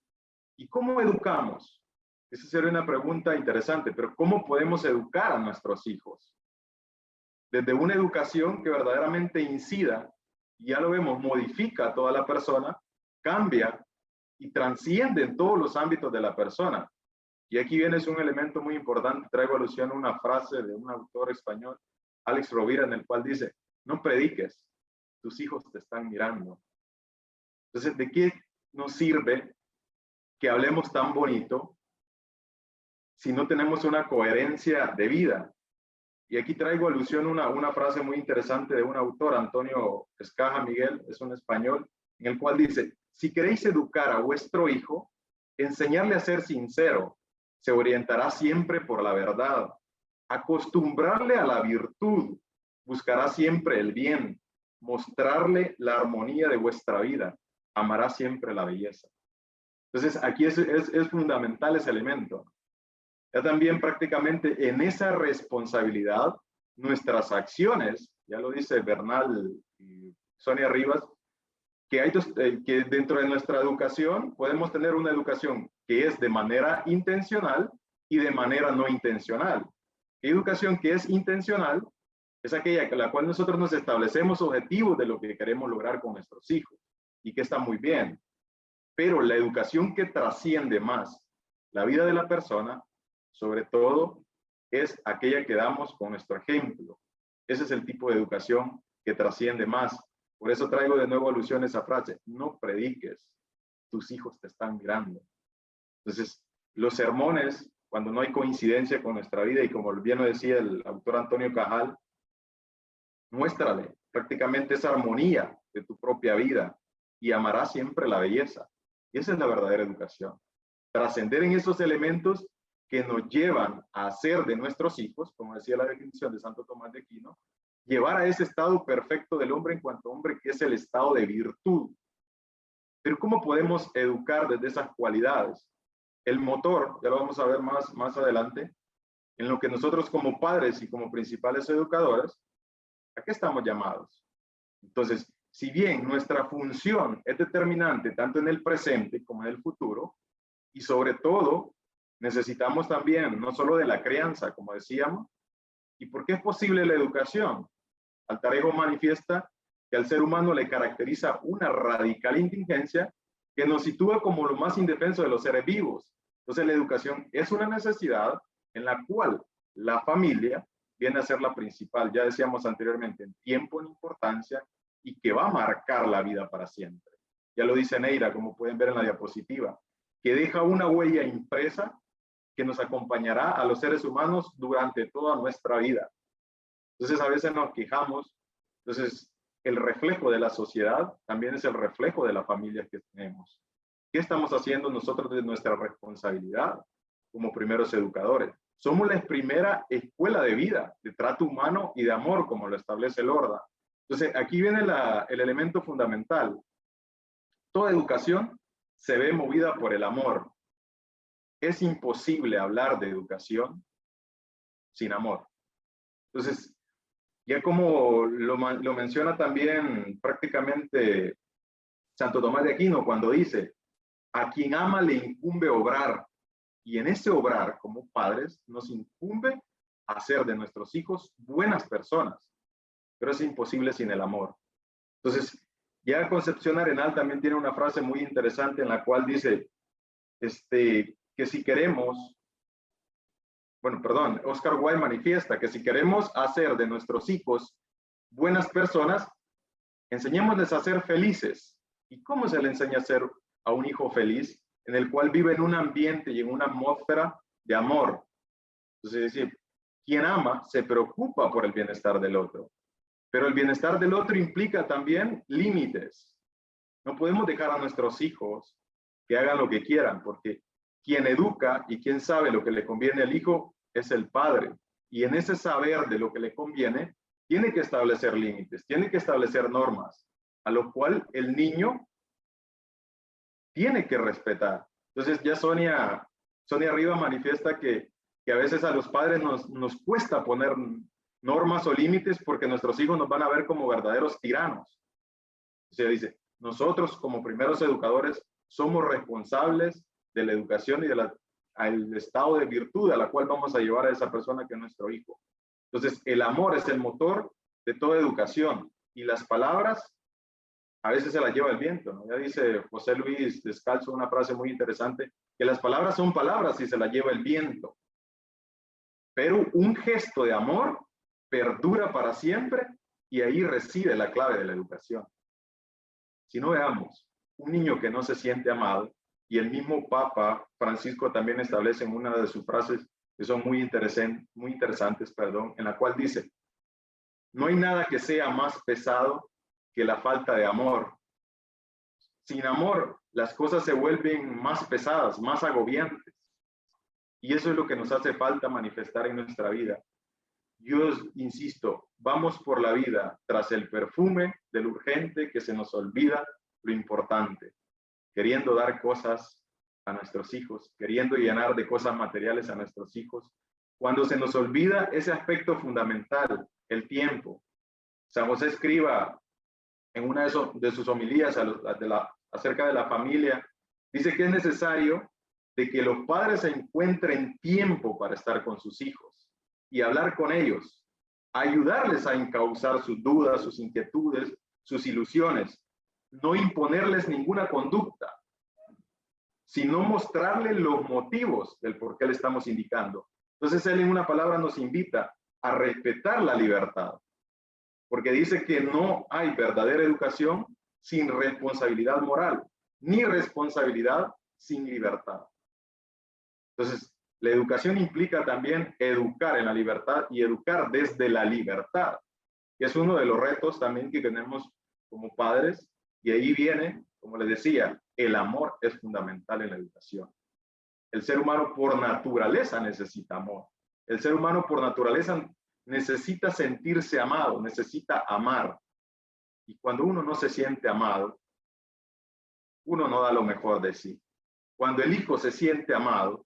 ¿Y cómo educamos? Esa sería una pregunta interesante, pero ¿cómo podemos educar a nuestros hijos? Desde una educación que verdaderamente incida, y ya lo vemos, modifica a toda la persona, cambia y trasciende en todos los ámbitos de la persona. Y aquí viene un elemento muy importante, traigo alusión a una frase de un autor español, Alex Rovira, en el cual dice, no prediques, tus hijos te están mirando. Entonces, ¿de qué nos sirve que hablemos tan bonito si no tenemos una coherencia de vida? Y aquí traigo alusión a una frase muy interesante de un autor, Antonio Escaja Miguel, es un español, en el cual dice, si queréis educar a vuestro hijo, enseñarle a ser sincero, se orientará siempre por la verdad. Acostumbrarle a la virtud, buscará siempre el bien. Mostrarle la armonía de vuestra vida, amará siempre la belleza. Entonces, aquí es fundamental ese elemento. Ya también prácticamente en esa responsabilidad, nuestras acciones, ya lo dice Bernal y Sonia Rivas, que dentro de nuestra educación podemos tener una educación que es de manera intencional y de manera no intencional. Educación que es intencional es aquella con la cual nosotros nos establecemos objetivos de lo que queremos lograr con nuestros hijos y que está muy bien. Pero la educación que trasciende más la vida de la persona, sobre todo, es aquella que damos con nuestro ejemplo. Ese es el tipo de educación que trasciende más. Por eso traigo de nuevo alusión a esa frase, no prediques, tus hijos te están mirando. Entonces, los sermones, cuando no hay coincidencia con nuestra vida, y como bien lo decía el autor Antonio Cajal, muéstrale prácticamente esa armonía de tu propia vida y amará siempre la belleza. Y esa es la verdadera educación. Trascender en esos elementos que nos llevan a hacer de nuestros hijos, como decía la definición de Santo Tomás de Aquino, llevar a ese estado perfecto del hombre en cuanto hombre, que es el estado de virtud. Pero ¿cómo podemos educar desde esas cualidades? El motor, ya lo vamos a ver más adelante, en lo que nosotros como padres y como principales educadores, ¿a qué estamos llamados? Entonces, si bien nuestra función es determinante tanto en el presente como en el futuro, y sobre todo necesitamos también no solo de la crianza, como decíamos, ¿y por qué es posible la educación? Altarejo manifiesta que al ser humano le caracteriza una radical indigencia que nos sitúa como lo más indefenso de los seres vivos. Entonces la educación es una necesidad en la cual la familia viene a ser la principal, ya decíamos anteriormente, en tiempo, en importancia, y que va a marcar la vida para siempre. Ya lo dice Neira, como pueden ver en la diapositiva, que deja una huella impresa que nos acompañará a los seres humanos durante toda nuestra vida. Entonces a veces nos quejamos, entonces el reflejo de la sociedad también es el reflejo de la familia que tenemos. ¿Qué estamos haciendo nosotros de nuestra responsabilidad como primeros educadores? Somos la primera escuela de vida, de trato humano y de amor, como lo establece Lorda. Entonces, aquí viene el elemento fundamental. Toda educación se ve movida por el amor. Es imposible hablar de educación sin amor. Entonces, ya como lo menciona también prácticamente Santo Tomás de Aquino cuando dice, a quien ama le incumbe obrar. Y en ese obrar, como padres, nos incumbe hacer de nuestros hijos buenas personas, pero es imposible sin el amor. Entonces, ya Concepción Arenal también tiene una frase muy interesante en la cual dice que si queremos, Oscar Wilde manifiesta que si queremos hacer de nuestros hijos buenas personas, enseñémosles a ser felices. ¿Y cómo se le enseña a ser a un hijo feliz? En el cual vive en un ambiente y en una atmósfera de amor. Entonces, es decir, quien ama se preocupa por el bienestar del otro. Pero el bienestar del otro implica también límites. No podemos dejar a nuestros hijos que hagan lo que quieran, porque quien educa y quien sabe lo que le conviene al hijo es el padre. Y en ese saber de lo que le conviene, tiene que establecer límites, tiene que establecer normas, a lo cual el niño tiene que respetar. Entonces ya Sonia Rivas manifiesta que a veces a los padres nos cuesta poner normas o límites porque nuestros hijos nos van a ver como verdaderos tiranos. O sea, dice, nosotros como primeros educadores somos responsables de la educación y del estado de virtud a la cual vamos a llevar a esa persona que es nuestro hijo. Entonces, el amor es el motor de toda educación y las palabras a veces se las lleva el viento, ¿no? Ya dice José Luis Descalzo una frase muy interesante, que las palabras son palabras y se las lleva el viento. Pero un gesto de amor perdura para siempre y ahí reside la clave de la educación. Si no, veamos, un niño que no se siente amado, y el mismo Papa Francisco también establece en una de sus frases que son muy interesantes, en la cual dice, no hay nada que sea más pesado que la falta de amor. Sin amor, las cosas se vuelven más pesadas, más agobiantes. Y eso es lo que nos hace falta manifestar en nuestra vida. Yo insisto, vamos por la vida tras el perfume del urgente que se nos olvida lo importante, queriendo dar cosas a nuestros hijos, queriendo llenar de cosas materiales a nuestros hijos, cuando se nos olvida ese aspecto fundamental, el tiempo. San José Escriba, en una de sus homilías acerca de la familia, dice que es necesario de que los padres encuentren tiempo para estar con sus hijos y hablar con ellos, ayudarles a encauzar sus dudas, sus inquietudes, sus ilusiones, no imponerles ninguna conducta, sino mostrarles los motivos del por qué le estamos indicando. Entonces él en una palabra nos invita a respetar la libertad, porque dice que no hay verdadera educación sin responsabilidad moral, ni responsabilidad sin libertad. Entonces, la educación implica también educar en la libertad y educar desde la libertad. Y es uno de los retos también que tenemos como padres, y ahí viene, como les decía, el amor es fundamental en la educación. El ser humano por naturaleza necesita amor. El ser humano por naturaleza necesita sentirse amado, necesita amar. Y cuando uno no se siente amado, uno no da lo mejor de sí. Cuando el hijo se siente amado,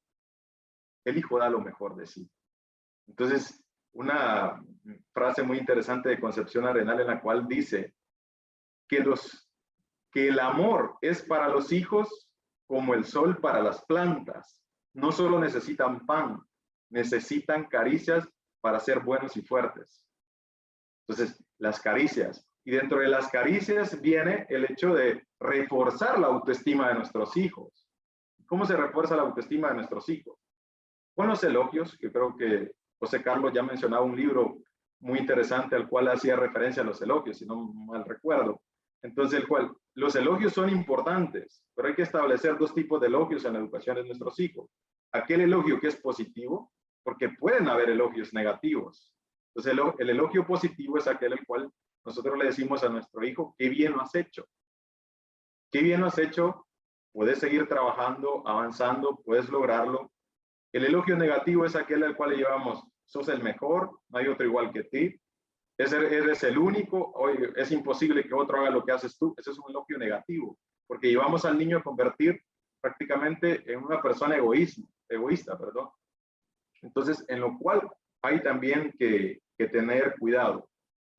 el hijo da lo mejor de sí. Entonces, una frase muy interesante de Concepción Arenal en la cual dice que el amor es para los hijos como el sol para las plantas. No solo necesitan pan, necesitan caricias para ser buenos y fuertes. Entonces, las caricias. Y dentro de las caricias viene el hecho de reforzar la autoestima de nuestros hijos. ¿Cómo se refuerza la autoestima de nuestros hijos? Con los elogios, que creo que José Carlos ya mencionaba un libro muy interesante al cual hacía referencia a los elogios, si no mal recuerdo. Entonces, los elogios son importantes, pero hay que establecer dos tipos de elogios en la educación de nuestros hijos. Aquel elogio que es positivo, porque pueden haber elogios negativos. Entonces, el elogio positivo es aquel el cual nosotros le decimos a nuestro hijo, qué bien lo has hecho. Qué bien lo has hecho, puedes seguir trabajando, avanzando, puedes lograrlo. El elogio negativo es aquel al cual le llevamos, sos el mejor, no hay otro igual que ti, eres el único, hoy es imposible que otro haga lo que haces tú. Ese es un elogio negativo, porque llevamos al niño a convertir prácticamente en una persona egoísta. Entonces, en lo cual hay también que tener cuidado.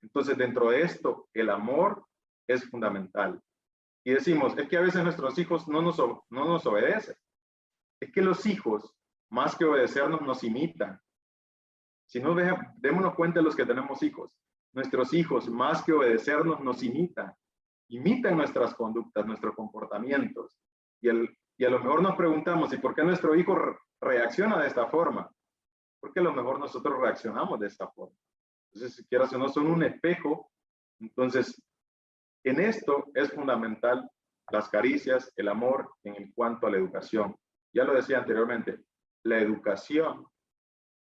Entonces, dentro de esto, el amor es fundamental. Y decimos, es que a veces nuestros hijos no nos obedecen. Es que los hijos, más que obedecernos, nos imitan. Si no, démonos cuenta de los que tenemos hijos. Nuestros hijos, más que obedecernos, nos imitan nuestras conductas, nuestros comportamientos. Y a lo mejor nos preguntamos, ¿y por qué nuestro hijo reacciona de esta forma? Porque a lo mejor nosotros reaccionamos de esta forma. Entonces, si quieras o no, son un espejo. Entonces, en esto es fundamental las caricias, el amor en cuanto a la educación. Ya lo decía anteriormente, la educación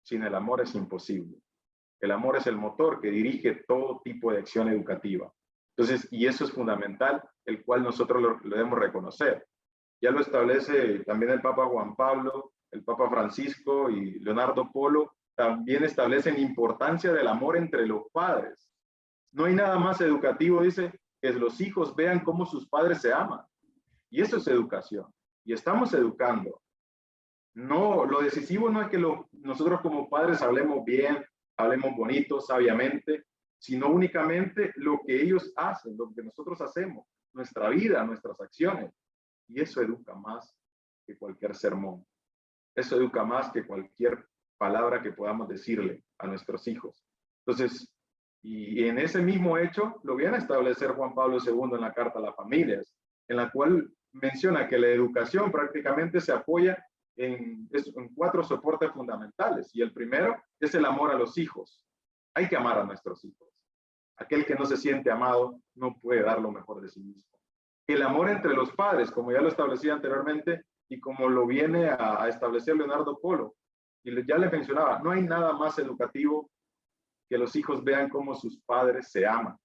sin el amor es imposible. El amor es el motor que dirige todo tipo de acción educativa. Entonces, y eso es fundamental, el cual nosotros lo debemos reconocer. Ya lo establece también el Papa Juan Pablo, el Papa Francisco y Leonardo Polo, también establecen la importancia del amor entre los padres. No hay nada más educativo, dice, que los hijos vean cómo sus padres se aman. Y eso es educación. Y estamos educando. No, lo decisivo no es que nosotros como padres hablemos bien, hablemos bonito, sabiamente, sino únicamente lo que ellos hacen, lo que nosotros hacemos, nuestra vida, nuestras acciones. Y eso educa más que cualquier sermón. Eso educa más que cualquier palabra que podamos decirle a nuestros hijos. Entonces, y en ese mismo hecho lo viene a establecer Juan Pablo II en la Carta a las Familias, en la cual menciona que la educación prácticamente se apoya en 4 soportes fundamentales. Y el primero es el amor a los hijos. Hay que amar a nuestros hijos. Aquel que no se siente amado no puede dar lo mejor de sí mismo. El amor entre los padres, como ya lo establecía anteriormente y como lo viene a establecer Leonardo Polo, y ya le mencionaba, no hay nada más educativo que los hijos vean cómo sus padres se aman.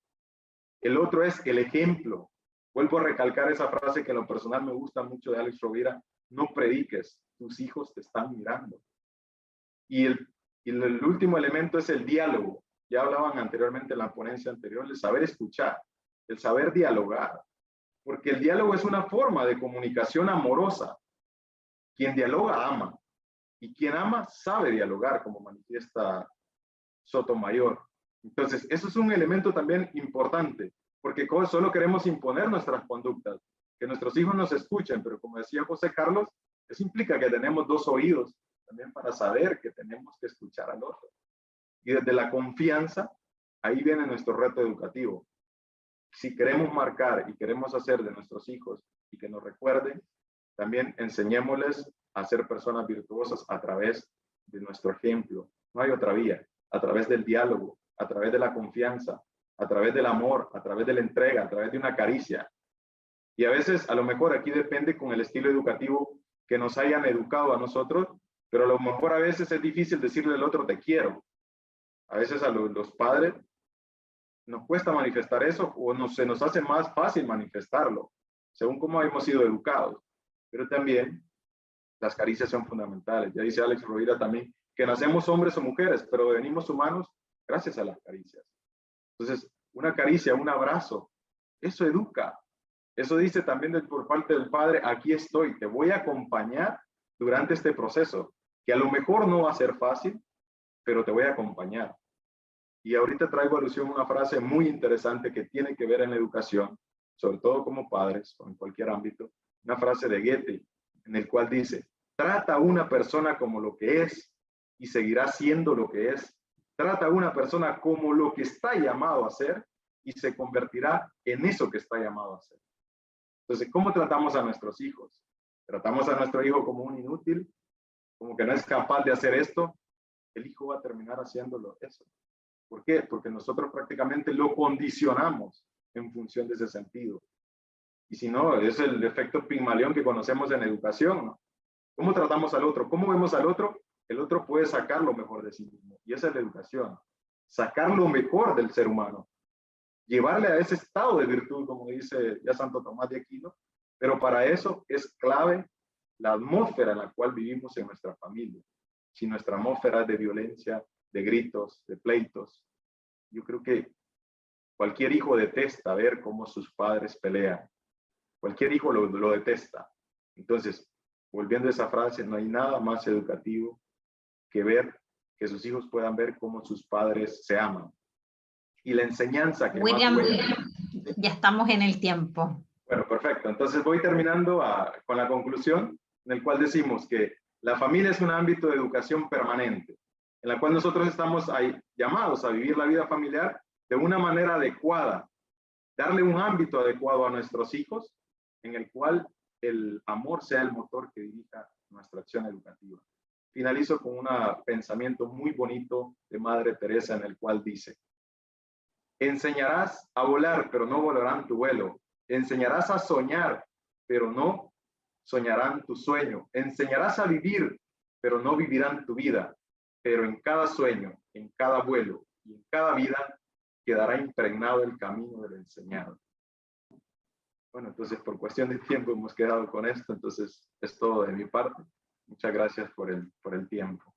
El otro es el ejemplo. Vuelvo a recalcar esa frase que en lo personal me gusta mucho de Alex Rovira: no prediques, tus hijos te están mirando. Y el último elemento es el diálogo. Ya hablaban anteriormente en la ponencia anterior, el saber escuchar, el saber dialogar. Porque el diálogo es una forma de comunicación amorosa. Quien dialoga ama. Y quien ama sabe dialogar, como manifiesta Sotomayor. Entonces, eso es un elemento también importante, porque solo queremos imponer nuestras conductas, que nuestros hijos nos escuchen, pero como decía José Carlos, eso implica que tenemos 2 oídos también para saber que tenemos que escuchar al otro. Y desde la confianza, ahí viene nuestro reto educativo. Si queremos marcar y queremos hacer de nuestros hijos y que nos recuerden, también enseñémosles a ser personas virtuosas a través de nuestro ejemplo. No hay otra vía. A través del diálogo, a través de la confianza, a través del amor, a través de la entrega, a través de una caricia. Y a veces, a lo mejor aquí depende con el estilo educativo que nos hayan educado a nosotros, pero a lo mejor a veces es difícil decirle al otro te quiero. A veces a los padres nos cuesta manifestar eso o se nos hace más fácil manifestarlo, según cómo hemos sido educados. Pero también las caricias son fundamentales. Ya dice Alex Rovira también que nacemos hombres o mujeres, pero venimos humanos gracias a las caricias. Entonces, una caricia, un abrazo, eso educa. Eso dice también por parte del padre: aquí estoy, te voy a acompañar durante este proceso, que a lo mejor no va a ser fácil, pero te voy a acompañar. Y ahorita traigo alusión a una frase muy interesante que tiene que ver en la educación, sobre todo como padres o en cualquier ámbito, una frase de Goethe, en el cual dice: trata a una persona como lo que es y seguirá siendo lo que es. Trata a una persona como lo que está llamado a ser y se convertirá en eso que está llamado a ser. Entonces, ¿cómo tratamos a nuestros hijos? ¿Tratamos a nuestro hijo como un inútil? ¿Como que no es capaz de hacer esto? El hijo va a terminar haciéndolo eso. ¿Por qué? Porque nosotros prácticamente lo condicionamos en función de ese sentido. Y si no, es el efecto Pigmalión que conocemos en educación, ¿no? ¿Cómo tratamos al otro? ¿Cómo vemos al otro? El otro puede sacar lo mejor de sí mismo. Y esa es la educación. Sacar lo mejor del ser humano. Llevarle a ese estado de virtud, como dice ya Santo Tomás de Aquino. Pero para eso es clave la atmósfera en la cual vivimos en nuestra familia. Si nuestra atmósfera es de violencia, de gritos, de pleitos, yo creo que cualquier hijo detesta ver cómo sus padres pelean. Cualquier hijo lo detesta. Entonces, volviendo a esa frase, no hay nada más educativo que ver, que sus hijos puedan ver cómo sus padres se aman. Y la enseñanza que William, más ya estamos en el tiempo. Bueno, perfecto. Entonces voy terminando con la conclusión, en el cual decimos que la familia es un ámbito de educación permanente. en la cual nosotros estamos ahí llamados a vivir la vida familiar de una manera adecuada, darle un ámbito adecuado a nuestros hijos, en el cual el amor sea el motor que dirija nuestra acción educativa. Finalizo con un pensamiento muy bonito de Madre Teresa, en el cual dice: enseñarás a volar, pero no volarán tu vuelo. Enseñarás a soñar, pero no soñarán tu sueño. Enseñarás a vivir, pero no vivirán tu vida. Pero en cada sueño, en cada vuelo y en cada vida quedará impregnado el camino del enseñado. Bueno, entonces por cuestión de tiempo hemos quedado con esto, entonces es todo de mi parte. Muchas gracias por el tiempo.